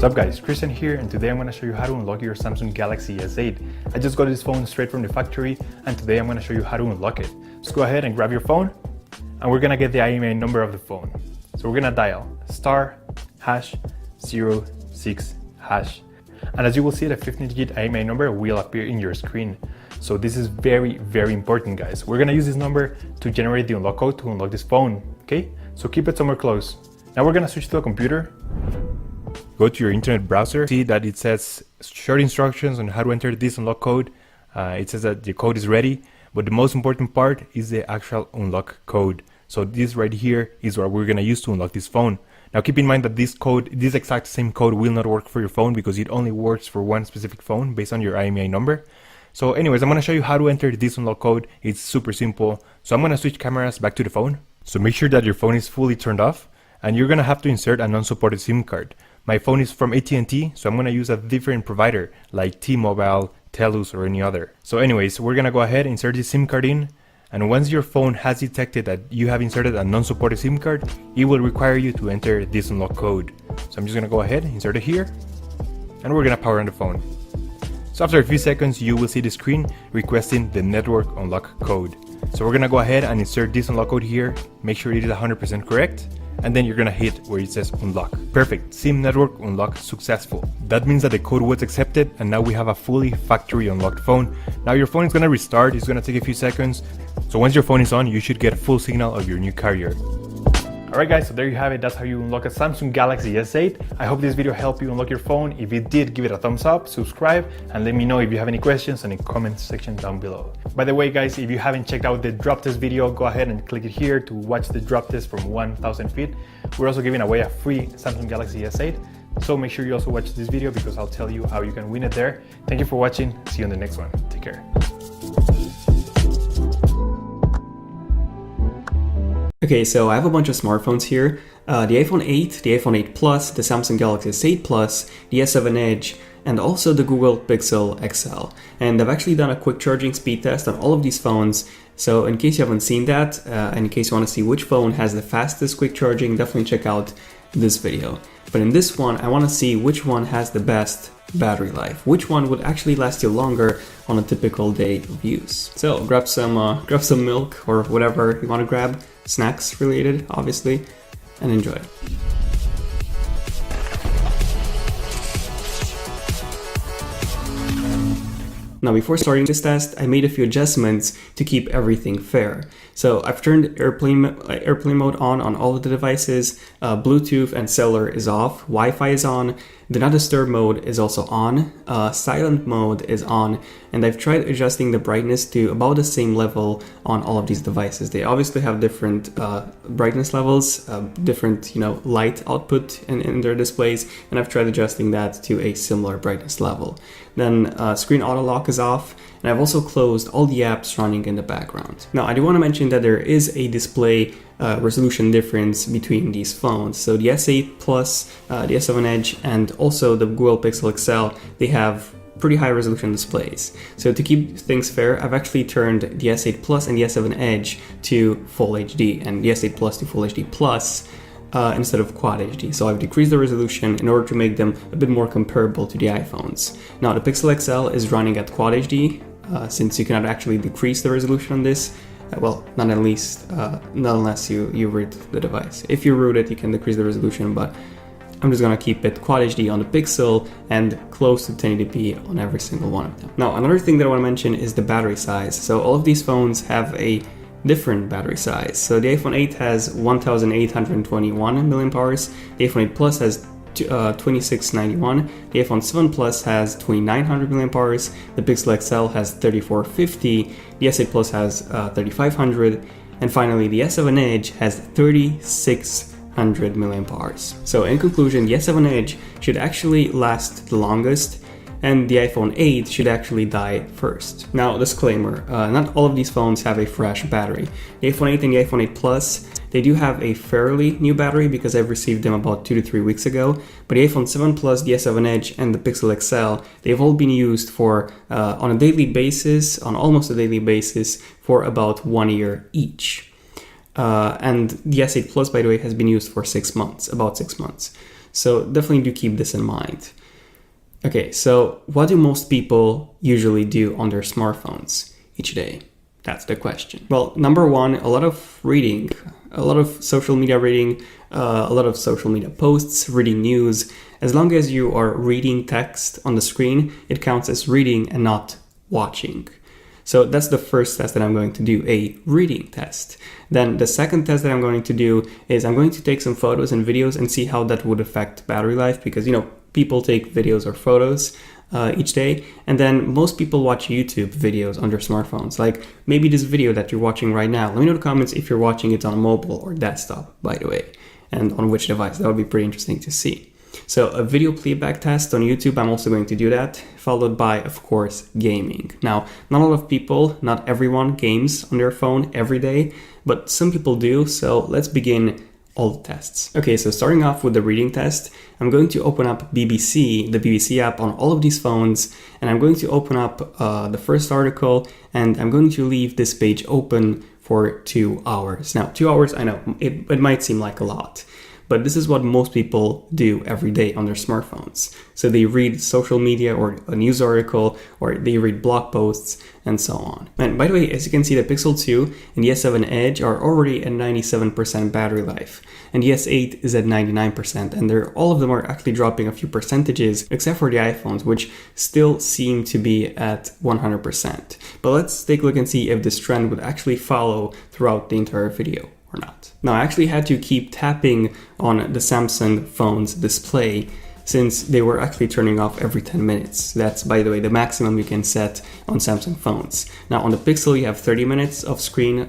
What's up guys, Christian here, and today I'm going to show you how to unlock your Samsung Galaxy S8. I just got this phone straight from the factory, and today I'm going to show you how to unlock it. Just go ahead and grab your phone, and we're going to get the IMEI number of the phone. So we're going to dial *#06#, and as you will see, the 15-digit IMEI number will appear in your screen. So this is very important, guys. We're going to use this number to generate the unlock code to unlock this phone, okay? So keep it somewhere close. Now we're going to switch to a computer. Go to your internet browser, see that it says short instructions on how to enter this unlock code. It says that the code is ready, but the most important part is the actual unlock code. So this right here is what we're gonna use to unlock this phone. Now keep in mind that this exact same code will not work for your phone because it only works for one specific phone based on your IMEI number. So anyways, I'm gonna show you how to enter this unlock code. It's super simple. So I'm gonna switch cameras back to the phone. So make sure that your phone is fully turned off, and you're gonna have to insert a non-supported SIM card. My phone is from AT&T, so I'm going to use a different provider like T-Mobile, Telus, or any other. So anyways, we're going to go ahead and insert the SIM card in, and once your phone has detected that you have inserted a non-supported SIM card, it will require you to enter this unlock code. So I'm just going to go ahead, insert it here, and we're going to power on the phone. So after a few seconds, you will see the screen requesting the network unlock code. So we're going to go ahead and insert this unlock code here, make sure it is 100% correct, and then you're gonna hit where it says unlock. Perfect, SIM network unlock successful. That means that the code was accepted, and now we have a fully factory unlocked phone. Now your phone is gonna restart, it's gonna take a few seconds. So once your phone is on, you should get a full signal of your new carrier. Alright guys, so there you have it. That's how you unlock a Samsung Galaxy S8. I hope this video helped you unlock your phone. If it did, give it a thumbs up, subscribe, and let me know if you have any questions in the comment section down below. By the way guys, if you haven't checked out the drop test video, go ahead and click it here to watch the drop test from 1,000 feet. We're also giving away a free Samsung Galaxy S8. So make sure you also watch this video because I'll tell you how you can win it there. Thank you for watching. See you on the next one. Take care. Okay, so I have a bunch of smartphones here. The iPhone 8, the iPhone 8 Plus, the Samsung Galaxy S8 Plus, the S7 Edge, and also the Google Pixel XL. And I've actually done a quick charging speed test on all of these phones. So in case you haven't seen that, and in case you want to see which phone has the fastest quick charging, definitely check out this video. But in this one, I want to see which one has the best battery life, which one would actually last you longer on a typical day of use. So grab some milk or whatever you want to grab, snacks related, obviously, and enjoy. Now before starting this test, I made a few adjustments to keep everything fair. So I've turned airplane mode on all of the devices, Bluetooth and cellular is off, Wi-Fi is on, the not disturb mode is also on, silent mode is on, and I've tried adjusting the brightness to about the same level on all of these devices. They obviously have different brightness levels, different light output in their displays, and I've tried adjusting that to a similar brightness level. Then screen auto lock is off, and I've also closed all the apps running in the background. Now I do want to mention that there is a display resolution difference between these phones. So the S8 Plus, the S7 Edge, and also the Google Pixel XL, they have pretty high resolution displays. So to keep things fair, I've actually turned the S8 Plus and the S7 Edge to Full HD, and the S8 Plus to Full HD Plus instead of Quad HD. So I've decreased the resolution in order to make them a bit more comparable to the iPhones. Now the Pixel XL is running at Quad HD, since you cannot actually decrease the resolution on this. Well, not unless you root the device. If you root it, you can decrease the resolution, but I'm just gonna keep it Quad HD on the Pixel and close to 1080p on every single one of them. Now, another thing that I want to mention is the battery size. So all of these phones have a different battery size. So the iPhone 8 has 1,821 milliamp hours, the iPhone 8 Plus has 2691, the iPhone 7 Plus has 2900 milliamp hours, the Pixel XL has 3450, the S8 Plus has 3500, and finally the S7 Edge has 3600 milliamp hours. So in conclusion, the S7 Edge should actually last the longest, and the iPhone 8 should actually die first. Now, disclaimer, not all of these phones have a fresh battery. The iPhone 8 and the iPhone 8 Plus, they do have a fairly new battery because I've received them about 2 to 3 weeks ago, but the iPhone 7 Plus, the S7 Edge, and the Pixel XL, they've all been used for, on a daily basis, on almost a daily basis, for about 1 year each. And the S8 Plus, by the way, has been used for 6 months, about 6 months. So definitely do keep this in mind. Okay, so what do most people usually do on their smartphones each day? That's the question. Well, number one, a lot of reading, a lot of social media reading, a lot of social media posts, reading news. As long as you are reading text on the screen, it counts as reading and not watching. So that's the first test that I'm going to do, a reading test. Then the second test that I'm going to do is I'm going to take some photos and videos and see how that would affect battery life, because, you know, people take videos or photos each day, and then most people watch YouTube videos on their smartphones. Like maybe this video that you're watching right now, let me know in the comments if you're watching it on mobile or desktop, by the way, and on which device. That would be pretty interesting to see. So a video playback test on YouTube, I'm also going to do that, followed by, of course, gaming. Now, not a lot of people, not everyone games on their phone every day, but some people do, so let's begin all the tests. Okay, so starting off with the reading test, I'm going to open up BBC, the BBC app on all of these phones, and I'm going to open up the first article, and I'm going to leave this page open for 2 hours. Now, 2 hours, I know, it might seem like a lot, but this is what most people do every day on their smartphones. So they read social media or a news article, or they read blog posts, and so on. And by the way, as you can see, the Pixel 2 and the S7 Edge are already at 97% battery life, and the S8 is at 99%, and all of them are actually dropping a few percentages, except for the iPhones, which still seem to be at 100%. But let's take a look and see if this trend would actually follow throughout the entire video or not. Now, I actually had to keep tapping on the Samsung phone's display since they were actually turning off every 10 minutes. That's, by the way, the maximum you can set on Samsung phones. Now, on the Pixel, you have 30 minutes of screen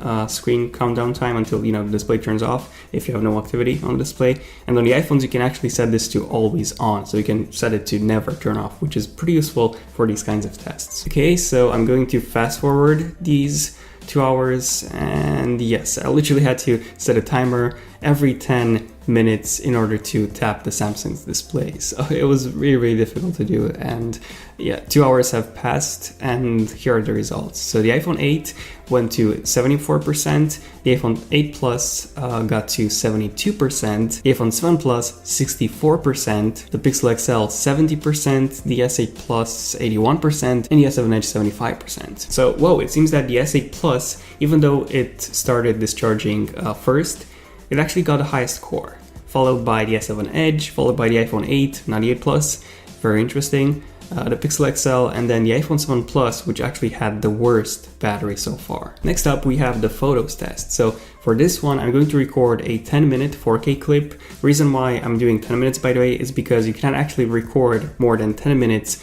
countdown time until, you know, the display turns off if you have no activity on the display. And on the iPhones, you can actually set this to always on, so you can set it to never turn off, which is pretty useful for these kinds of tests. Okay, so I'm going to fast forward these 2 hours, and yes, I literally had to set a timer every 10 minutes in order to tap the Samsung's display. So it was really, really difficult to do, and yeah, 2 hours have passed, and here are the results. So the iPhone 8 went to 74%, the iPhone 8 Plus got to 72%, the iPhone 7 Plus 64%, the Pixel XL 70%, the S8 Plus 81%, and the S7 Edge 75%. So whoa, it seems that the S8 Plus, even though it started discharging first, it actually got the highest score, followed by the S7 Edge, followed by the iPhone 8, not the 8 Plus, very interesting, the Pixel XL, and then the iPhone 7 Plus, which actually had the worst battery so far. Next up, we have the photos test. So for this one, I'm going to record a 10-minute 4K clip. Reason why I'm doing 10 minutes, by the way, is because you can't actually record more than 10 minutes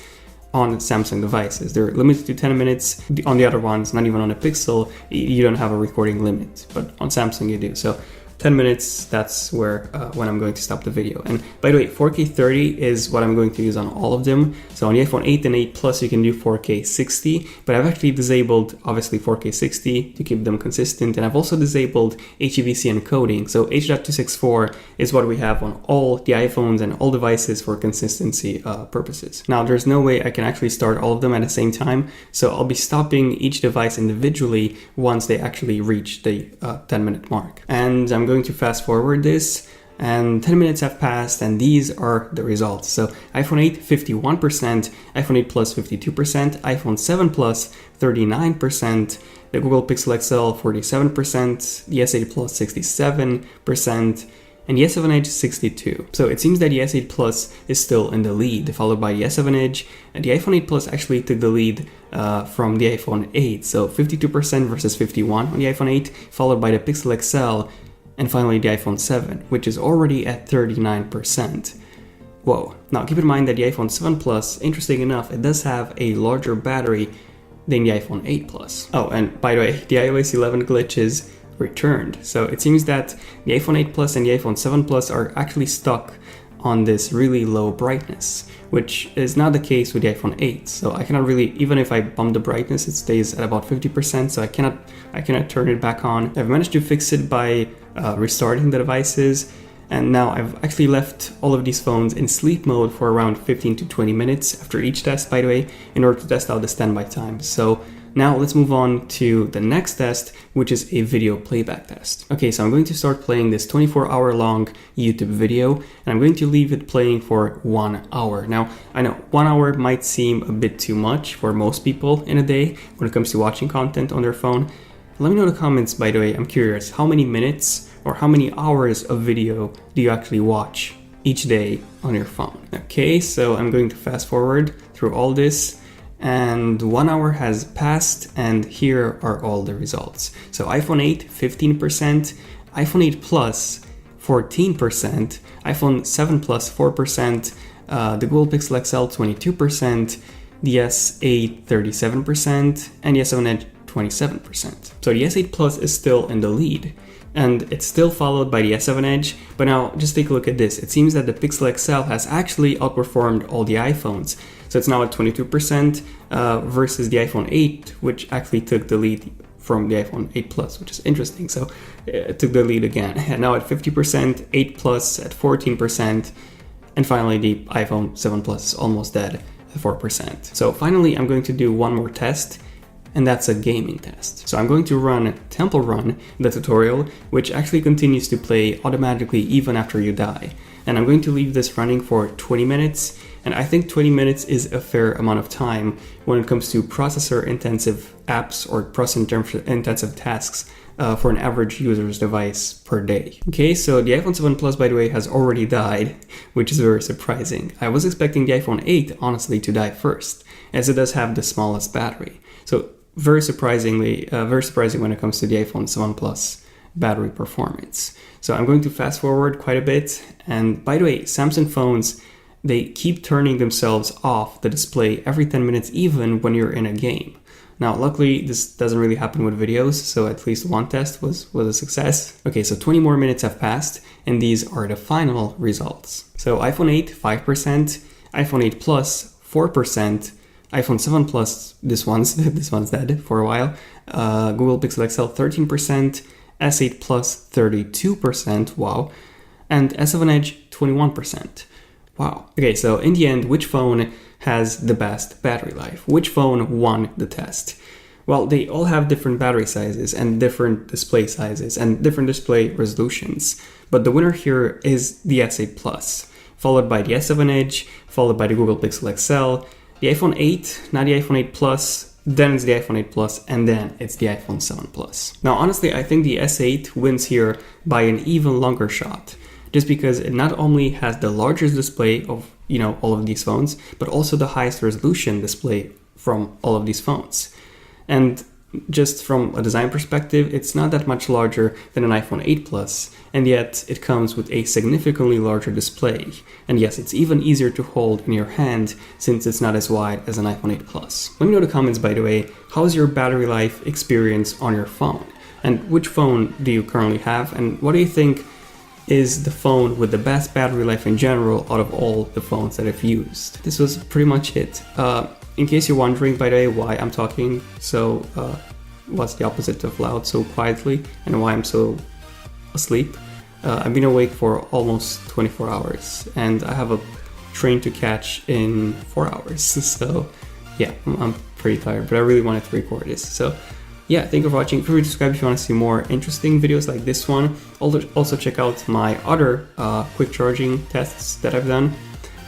on Samsung devices. They're limited to 10 minutes. On the other ones, not even on a Pixel, you don't have a recording limit, but on Samsung you do. So 10 minutes, that's where when I'm going to stop the video. And by the way, 4K 30 is what I'm going to use on all of them. So on the iPhone 8 and 8 Plus, you can do 4K 60, but I've actually disabled, obviously, 4K 60 to keep them consistent. And I've also disabled HEVC encoding. So H.264 is what we have on all the iPhones and all devices for consistency purposes. Now, there's no way I can actually start all of them at the same time. So I'll be stopping each device individually once they actually reach the 10-minute mark. And I'm going to fast forward this, and 10 minutes have passed, and these are the results. So iPhone 8 51%, iPhone 8 Plus 52%, iPhone 7 Plus 39%, the Google Pixel XL 47%, the S8 Plus 67%, and the S7 Edge 62%. So it seems that the S8 Plus is still in the lead, followed by the S7 Edge, and the iPhone 8 Plus actually took the lead from the iPhone 8. So 52% versus 51% on the iPhone 8, followed by the Pixel XL, and finally the iPhone 7, which is already at 39%. Whoa. Now keep in mind that the iPhone 7 Plus, interesting enough, it does have a larger battery than the iPhone 8 Plus. Oh, and by the way, the iOS 11 glitches returned. So it seems that the iPhone 8 Plus and the iPhone 7 Plus are actually stuck on this really low brightness, which is not the case with the iPhone 8. So I cannot really, even if I bump the brightness, it stays at about 50%, so I cannot turn it back on. I've managed to fix it by restarting the devices, and now I've actually left all of these phones in sleep mode for around 15 to 20 minutes after each test, by the way, in order to test out the standby time. So Now let's move on to the next test, which is a video playback test. Okay, so I'm going to start playing this 24-hour long YouTube video, and I'm going to leave it playing for 1 hour. Now, I know 1 hour might seem a bit too much for most people in a day when it comes to watching content on their phone. Let me know in the comments, by the way, I'm curious, how many minutes or how many hours of video do you actually watch each day on your phone? Okay, so I'm going to fast forward through all this. And 1 hour has passed, and here are all the results. So iPhone 8, 15%, iPhone 8 Plus, 14%, iPhone 7 Plus, 4%, the Google Pixel XL, 22%, the S8, 37%, and the S7 Edge, 27%. So the S8 Plus is still in the lead, and it's still followed by the S7 Edge. But now just take a look at this. It seems that the Pixel XL has actually outperformed all the iPhones. So it's now at 22% versus the iPhone 8, which actually took the lead from the iPhone 8 Plus, which is interesting. So it took the lead again. And now at 50%, 8 Plus at 14%, and finally the iPhone 7 Plus is almost dead at 4%. So finally, I'm going to do one more test, and that's a gaming test. So I'm going to run Temple Run, the tutorial, which actually continues to play automatically even after you die. And I'm going to leave this running for 20 minutes. And I think 20 minutes is a fair amount of time when it comes to processor-intensive apps or processor-intensive tasks for an average user's device per day. Okay, so the iPhone 7 Plus, by the way, has already died, which is very surprising. I was expecting the iPhone 8, honestly, to die first, as it does have the smallest battery. So very surprising when it comes to the iPhone 7 Plus battery performance. So I'm going to fast forward quite a bit. And by the way, Samsung phones, they keep turning themselves off the display every 10 minutes, even when you're in a game. Now, luckily, this doesn't really happen with videos, so at least one test was a success. Okay, so 20 more minutes have passed, and these are the final results. So iPhone 8, 5%, iPhone 8 Plus, 4%, iPhone 7 Plus, this one's dead for a while, Google Pixel XL, 13%, S8 Plus, 32%, wow, and S7 Edge, 21%. Wow. Okay, so in the end, which phone has the best battery life? Which phone won the test? Well, they all have different battery sizes and different display sizes and different display resolutions. But the winner here is the S8 Plus, followed by the S7 Edge, followed by the Google Pixel XL, the iPhone 8, now the iPhone 8 Plus, then it's the iPhone 8 Plus, and then it's the iPhone 7 Plus. Now, honestly, I think the S8 wins here by an even longer shot, just because it not only has the largest display of, all of these phones, but also the highest resolution display from all of these phones. And just from a design perspective, it's not that much larger than an iPhone 8 Plus, and yet it comes with a significantly larger display. And yes, it's even easier to hold in your hand since it's not as wide as an iPhone 8 Plus. Let me know in the comments, by the way, how's your battery life experience on your phone? And which phone do you currently have? And what do you think is the phone with the best battery life in general out of all the phones that I've used? This was pretty much it. In case you're wondering, by the way, why I'm talking so, what's the opposite of loud, so quietly, and why I'm so asleep, I've been awake for almost 24 hours, and I have a train to catch in 4 hours, so yeah, I'm pretty tired, but I really wanted to record this, so yeah, thank you for watching. Feel free to subscribe if you want to see more interesting videos like this one. Also check out my other quick charging tests that I've done.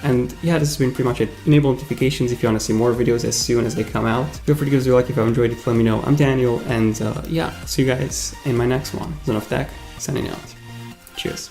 And yeah, this has been pretty much it. Enable notifications if you want to see more videos as soon as they come out. Feel free to give us a like if you enjoyed it. Let me know. I'm Daniel, and yeah, see you guys in my next one. Zone of Tech, signing out. Cheers.